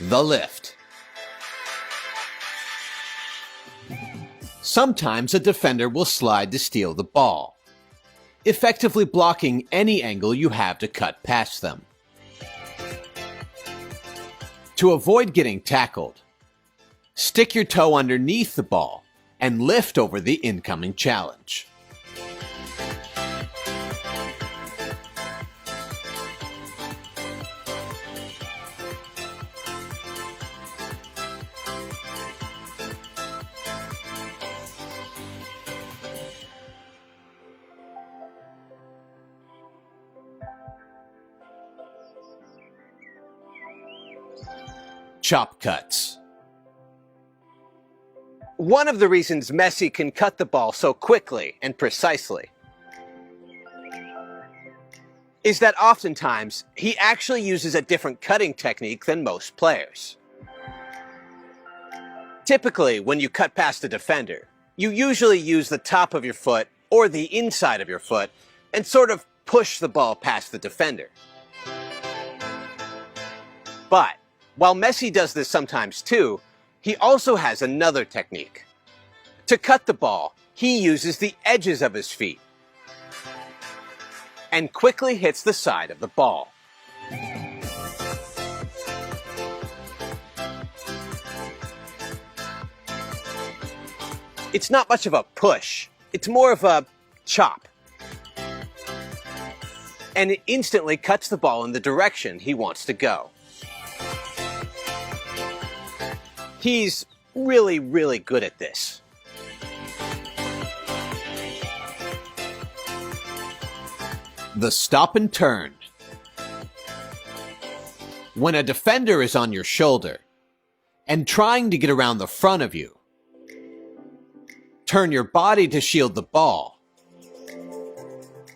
The lift. Sometimes a defender will slide to steal the ball, effectively blocking any angle you have to cut past them. To avoid getting tackled, stick your toe underneath the ball and lift over the incoming challenge. Chop cuts. One of the reasons Messi can cut the ball so quickly and precisely is that oftentimes he actually uses a different cutting technique than most players. Typically, when you cut past a defender, you usually use the top of your foot or the inside of your foot and sort of push the ball past the defender. But while Messi does this sometimes too, he also has another technique. To cut the ball, he uses the edges of his feet and quickly hits the side of the ball. It's not much of a push, it's more of a chop. And it instantly cuts the ball in the direction he wants to go. He's really, really good at this. The stop and turn. When a defender is on your shoulder and trying to get around the front of you, turn your body to shield the ball,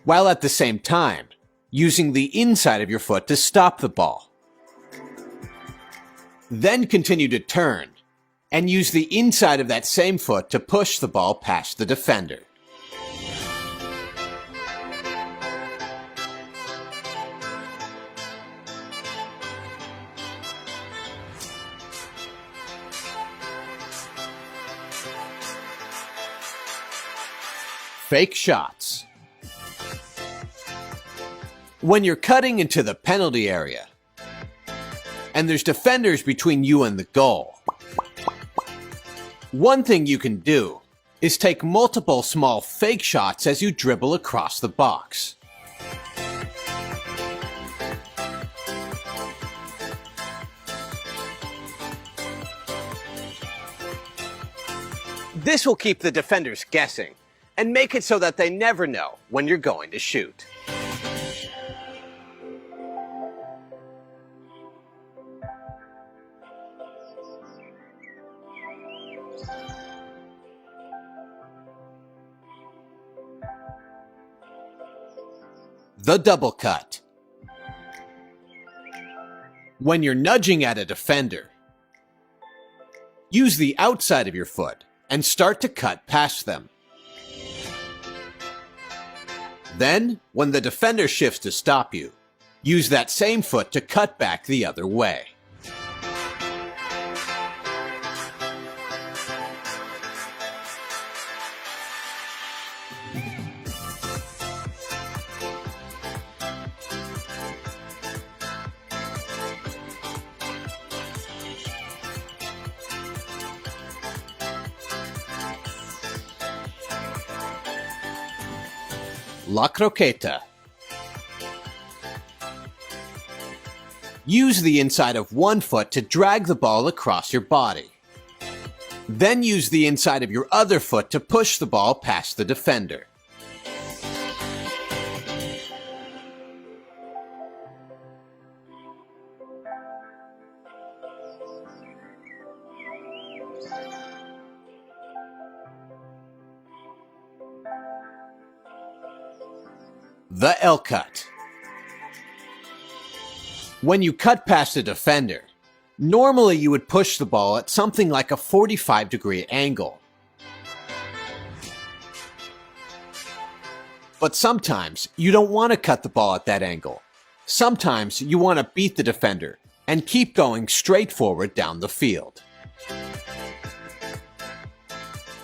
while at the same time using the inside of your foot to stop the ball. Then continue to turn and use the inside of that same foot to push the ball past the defender. Fake shots. When you're cutting into the penalty area and there's defenders between you and the goal, one thing you can do is take multiple small fake shots as you dribble across the box. This will keep the defenders guessing and make it so that they never know when you're going to shoot. The double cut. When you're nudging at a defender, use the outside of your foot and start to cut past them. Then, when the defender shifts to stop you, use that same foot to cut back the other way. La croqueta. Use the inside of one foot to drag the ball across your body. Then use the inside of your other foot to push the ball past the defender. The L cut. When you cut past a defender, normally you would push the ball at something like a 45-degree angle. But sometimes you don't want to cut the ball at that angle. Sometimes you want to beat the defender and keep going straight forward down the field.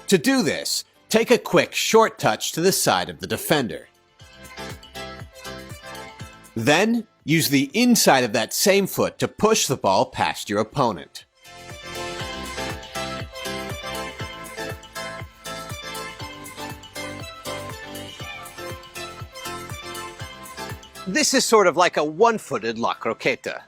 To do this, take a quick short touch to the side of the defender. Then, use the inside of that same foot to push the ball past your opponent. This is sort of like a one-footed la croqueta.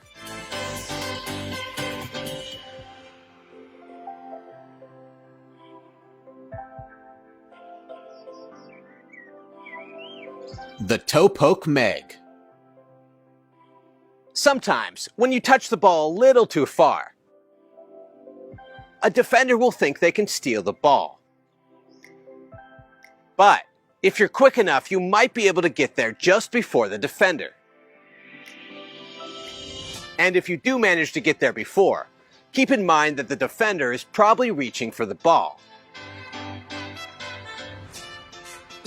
The toe poke meg. Sometimes, when you touch the ball a little too far, a defender will think they can steal the ball. But if you're quick enough, you might be able to get there just before the defender. And if you do manage to get there before, keep in mind that the defender is probably reaching for the ball.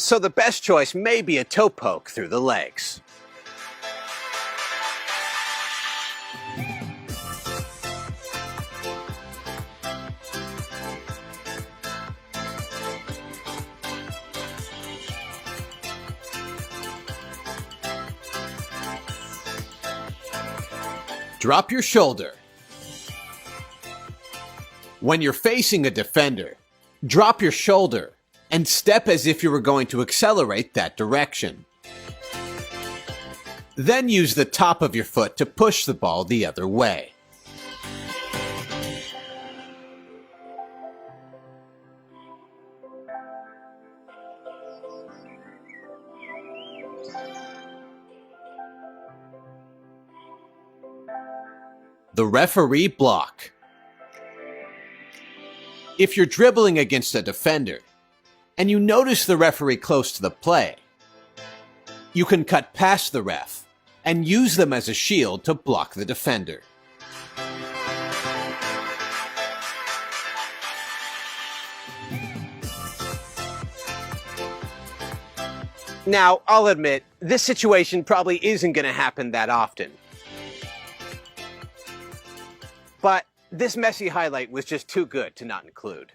So the best choice may be a toe poke through the legs. Drop your shoulder. When you're facing a defender, drop your shoulder and step as if you were going to accelerate that direction. Then use the top of your foot to push the ball the other way. The referee block. If you're dribbling against a defender, and you notice the referee close to the play, you can cut past the ref and use them as a shield to block the defender. Now, I'll admit, this situation probably isn't going to happen that often. But this messy highlight was just too good to not include.